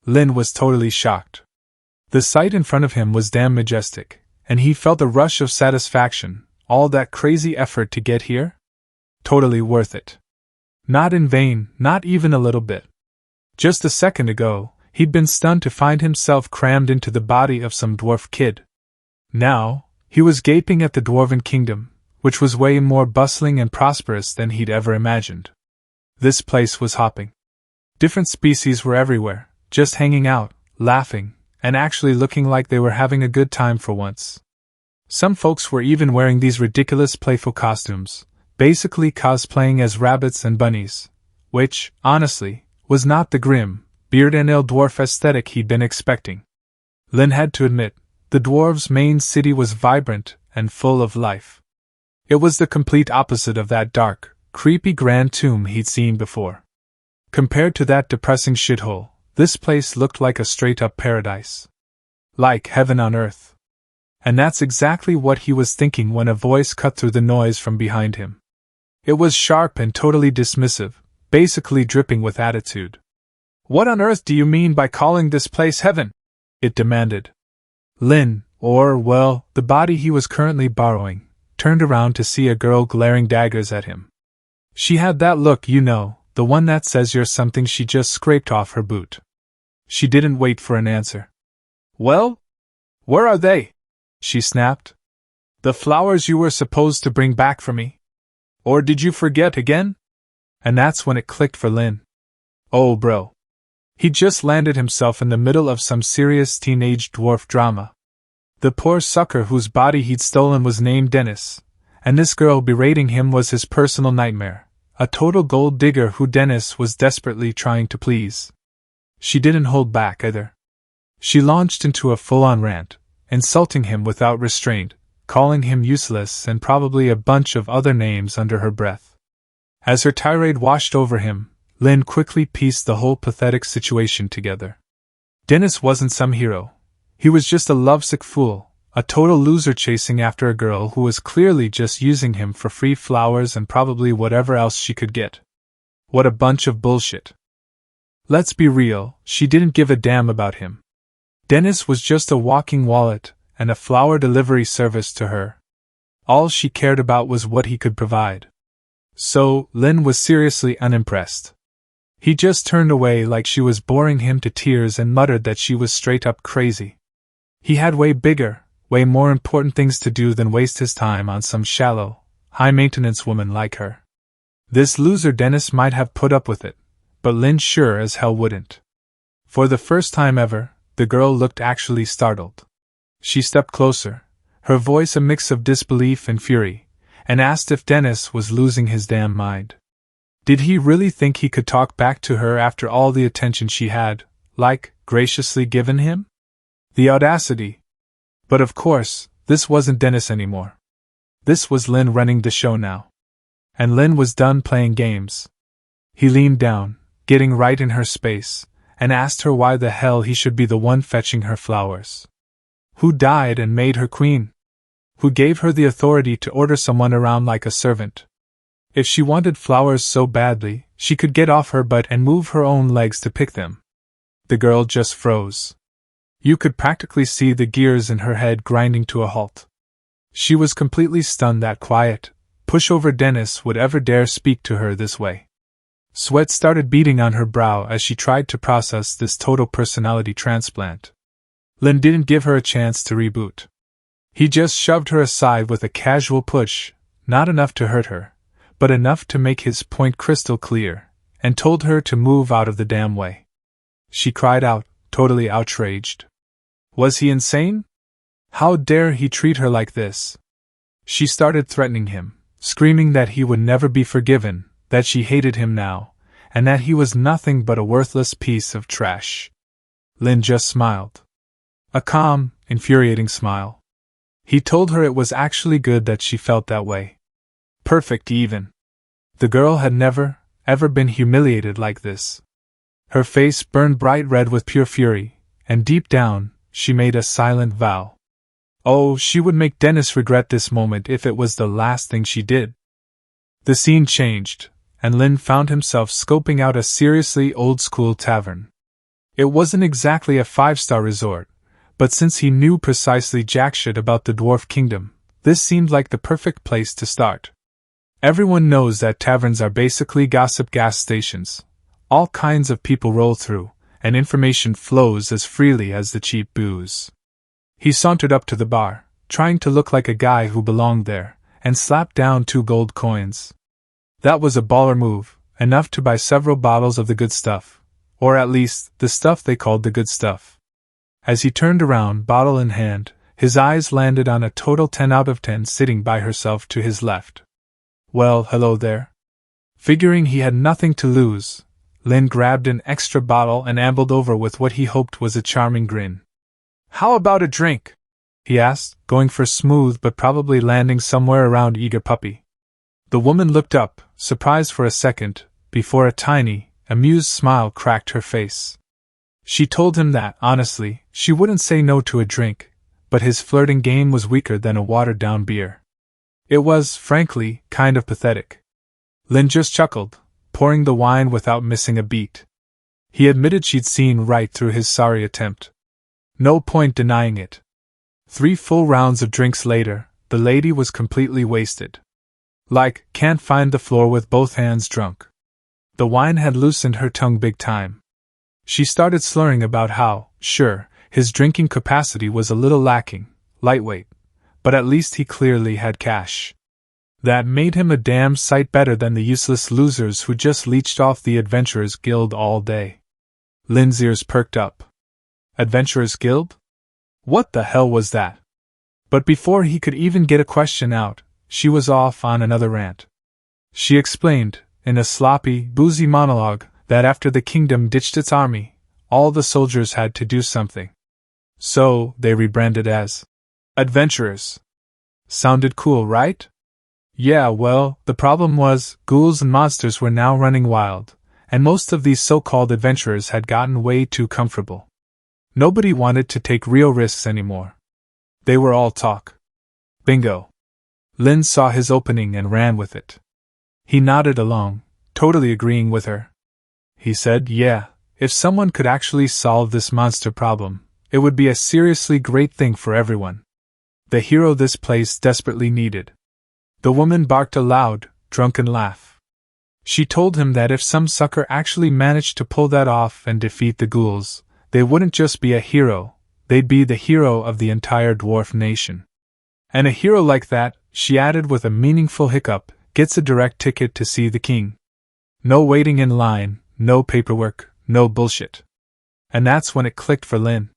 Lin was totally shocked. The sight in front of him was damn majestic, and he felt a rush of satisfaction. All that crazy effort to get here? Totally worth it. Not in vain, not even a little bit. Just a second ago, he'd been stunned to find himself crammed into the body of some dwarf kid. Now, he was gaping at the dwarven kingdom, which was way more bustling and prosperous than he'd ever imagined. This place was hopping. Different species were everywhere, just hanging out, laughing, and actually looking like they were having a good time for once. Some folks were even wearing these ridiculous playful costumes, basically cosplaying as rabbits and bunnies, which, honestly, was not the grim, beard and ill dwarf aesthetic he'd been expecting. Lin had to admit, the dwarves' main city was vibrant and full of life. It was the complete opposite of that dark, creepy grand tomb he'd seen before. Compared to that depressing shithole, this place looked like a straight-up paradise. Like heaven on earth. And that's exactly what he was thinking when a voice cut through the noise from behind him. It was sharp and totally dismissive, basically dripping with attitude. "What on earth do you mean by calling this place heaven?" it demanded. Lin, well, the body he was currently borrowing, turned around to see a girl glaring daggers at him. She had that look, you know, the one that says you're something she just scraped off her boot. She didn't wait for an answer. "Well? Where are they?" she snapped. "The flowers you were supposed to bring back for me? Or did you forget again?" And that's when it clicked for Lin. Oh bro. He'd just landed himself in the middle of some serious teenage dwarf drama. The poor sucker whose body he'd stolen was named Dennis, and this girl berating him was his personal nightmare, a total gold digger who Dennis was desperately trying to please. She didn't hold back either. She launched into a full-on rant, insulting him without restraint, calling him useless and probably a bunch of other names under her breath. As her tirade washed over him, Lin quickly pieced the whole pathetic situation together. Dennis wasn't some hero. He was just a lovesick fool, a total loser chasing after a girl who was clearly just using him for free flowers and probably whatever else she could get. What a bunch of bullshit. Let's be real, she didn't give a damn about him. Dennis was just a walking wallet and a flower delivery service to her. All she cared about was what he could provide. So, Lin was seriously unimpressed. He just turned away like she was boring him to tears and muttered that she was straight up crazy. He had way bigger, way more important things to do than waste his time on some shallow, high-maintenance woman like her. This loser Dennis might have put up with it, but Lin sure as hell wouldn't. For the first time ever, the girl looked actually startled. She stepped closer, her voice a mix of disbelief and fury, and asked if Dennis was losing his damn mind. Did he really think he could talk back to her after all the attention she had, graciously given him? The audacity! But of course, this wasn't Dennis anymore. This was Lin running the show now. And Lin was done playing games. He leaned down, getting right in her space, and asked her why the hell he should be the one fetching her flowers. Who died and made her queen? Who gave her the authority to order someone around like a servant? If she wanted flowers so badly, she could get off her butt and move her own legs to pick them. The girl just froze. You could practically see the gears in her head grinding to a halt. She was completely stunned that quiet, pushover Dennis would ever dare speak to her this way. Sweat started beading on her brow as she tried to process this total personality transplant. Lin didn't give her a chance to reboot. He just shoved her aside with a casual push, not enough to hurt her, but enough to make his point crystal clear, and told her to move out of the damn way. She cried out, totally outraged. Was he insane? How dare he treat her like this? She started threatening him, screaming that he would never be forgiven, that she hated him now, and that he was nothing but a worthless piece of trash. Lin just smiled. A calm, infuriating smile. He told her it was actually good that she felt that way. Perfect even. The girl had never, ever been humiliated like this. Her face burned bright red with pure fury, and deep down, she made a silent vow. Oh, she would make Dennis regret this moment if it was the last thing she did. The scene changed, and Lin found himself scoping out a seriously old-school tavern. It wasn't exactly a 5-star resort, but since he knew precisely jack shit about the dwarf kingdom, this seemed like the perfect place to start. Everyone knows that taverns are basically gossip gas stations. All kinds of people roll through, and information flows as freely as the cheap booze. He sauntered up to the bar, trying to look like a guy who belonged there, and slapped down 2 gold coins. That was a baller move, enough to buy several bottles of the good stuff, or at least, the stuff they called the good stuff. As he turned around, bottle in hand, his eyes landed on a total 10 out of 10 sitting by herself to his left. Well, hello there. Figuring he had nothing to lose, Lin grabbed an extra bottle and ambled over with what he hoped was a charming grin. How about a drink? He asked, going for smooth but probably landing somewhere around eager puppy. The woman looked up, surprised for a second, before a tiny, amused smile cracked her face. She told him that, honestly, she wouldn't say no to a drink, but his flirting game was weaker than a watered-down beer. It was, frankly, kind of pathetic. Lin just chuckled, pouring the wine without missing a beat. He admitted she'd seen right through his sorry attempt. No point denying it. 3 full rounds of drinks later, the lady was completely wasted. Like, can't find the floor with both hands drunk. The wine had loosened her tongue big time. She started slurring about how, sure, his drinking capacity was a little lacking, lightweight, but at least he clearly had cash. That made him a damn sight better than the useless losers who just leeched off the Adventurers Guild all day. Lin's ears perked up. Adventurers Guild? What the hell was that? But before he could even get a question out, she was off on another rant. She explained, in a sloppy, boozy monologue, that after the kingdom ditched its army, all the soldiers had to do something. So, they rebranded as adventurers. Sounded cool, right? Yeah, well, the problem was, ghouls and monsters were now running wild, and most of these so-called adventurers had gotten way too comfortable. Nobody wanted to take real risks anymore. They were all talk. Bingo. Lin saw his opening and ran with it. He nodded along, totally agreeing with her. He said, yeah, if someone could actually solve this monster problem, it would be a seriously great thing for everyone. The hero this place desperately needed. The woman barked a loud, drunken laugh. She told him that if some sucker actually managed to pull that off and defeat the ghouls, they wouldn't just be a hero, they'd be the hero of the entire dwarf nation. And a hero like that, she added with a meaningful hiccup, gets a direct ticket to see the king. No waiting in line, no paperwork, no bullshit. And that's when it clicked for Lin.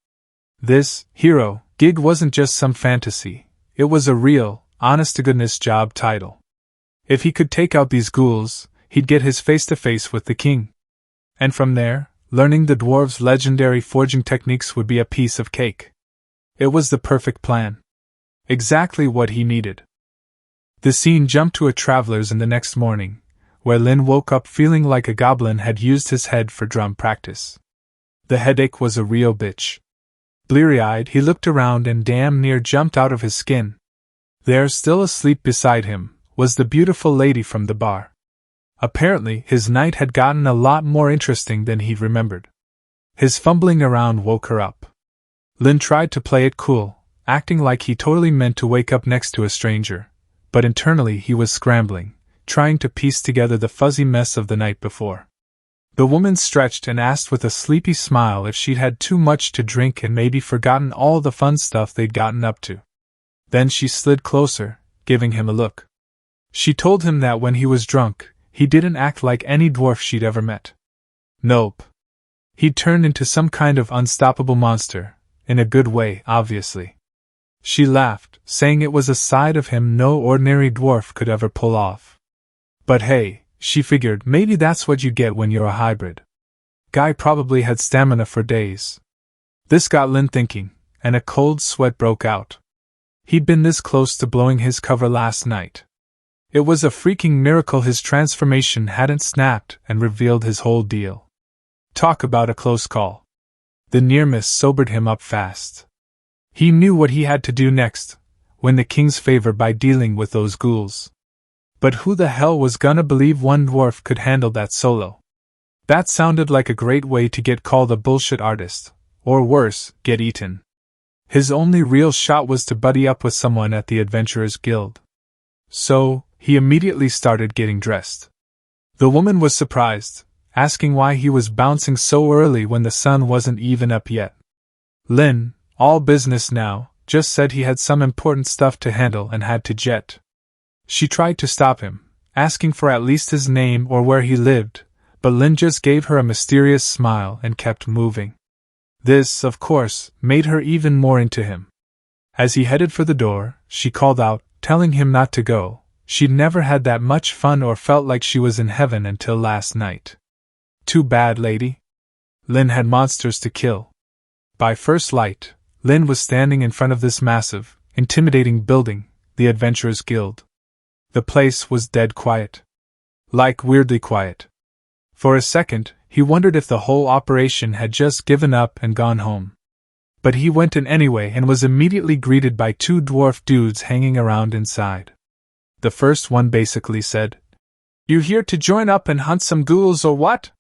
This hero gig wasn't just some fantasy, it was a real, honest-to-goodness job title. If he could take out these ghouls, he'd get his face-to-face with the king. And from there, learning the dwarves' legendary forging techniques would be a piece of cake. It was the perfect plan. Exactly what he needed. The scene jumped to a traveler's in the next morning, where Lin woke up feeling like a goblin had used his head for drum practice. The headache was a real bitch. Bleary-eyed, he looked around and damn near jumped out of his skin. There, still asleep beside him, was the beautiful lady from the bar. Apparently, his night had gotten a lot more interesting than he remembered. His fumbling around woke her up. Lin tried to play it cool, acting like he totally meant to wake up next to a stranger, but internally he was scrambling, trying to piece together the fuzzy mess of the night before. The woman stretched and asked with a sleepy smile if she'd had too much to drink and maybe forgotten all the fun stuff they'd gotten up to. Then she slid closer, giving him a look. She told him that when he was drunk, he didn't act like any dwarf she'd ever met. Nope. He'd turned into some kind of unstoppable monster, in a good way, obviously. She laughed, saying it was a side of him no ordinary dwarf could ever pull off. But hey, she figured maybe that's what you get when you're a hybrid. Guy probably had stamina for days. This got Lin thinking, and a cold sweat broke out. He'd been this close to blowing his cover last night. It was a freaking miracle his transformation hadn't snapped and revealed his whole deal. Talk about a close call. The near-miss sobered him up fast. He knew what he had to do next, win the king's favor by dealing with those ghouls. But who the hell was gonna believe one dwarf could handle that solo? That sounded like a great way to get called a bullshit artist, or worse, get eaten. His only real shot was to buddy up with someone at the Adventurers Guild. So, he immediately started getting dressed. The woman was surprised, asking why he was bouncing so early when the sun wasn't even up yet. Lin, all business now, just said he had some important stuff to handle and had to jet. She tried to stop him, asking for at least his name or where he lived, but Lin just gave her a mysterious smile and kept moving. This, of course, made her even more into him. As he headed for the door, she called out, telling him not to go. She'd never had that much fun or felt like she was in heaven until last night. Too bad, lady. Lin had monsters to kill. By first light, Lin was standing in front of this massive, intimidating building, the Adventurers Guild. The place was dead quiet. Like weirdly quiet. For a second, he wondered if the whole operation had just given up and gone home. But he went in anyway and was immediately greeted by two dwarf dudes hanging around inside. The first one basically said, "You here to join up and hunt some ghouls or what?"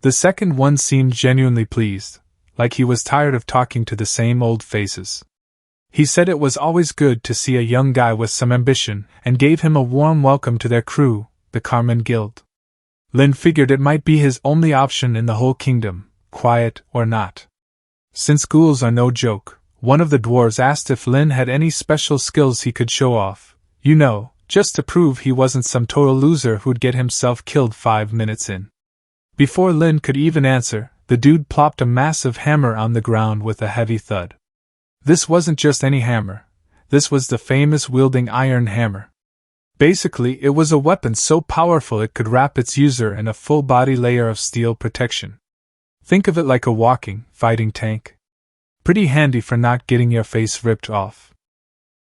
The second one seemed genuinely pleased, like he was tired of talking to the same old faces. He said it was always good to see a young guy with some ambition and gave him a warm welcome to their crew, the Carmen Guild. Lin figured it might be his only option in the whole kingdom, quiet or not. Since ghouls are no joke, one of the dwarves asked if Lin had any special skills he could show off, just to prove he wasn't some total loser who'd get himself killed 5 minutes in. Before Lin could even answer, the dude plopped a massive hammer on the ground with a heavy thud. This wasn't just any hammer. This was the famous wielding iron hammer. Basically, it was a weapon so powerful it could wrap its user in a full-body layer of steel protection. Think of it like a walking, fighting tank. Pretty handy for not getting your face ripped off.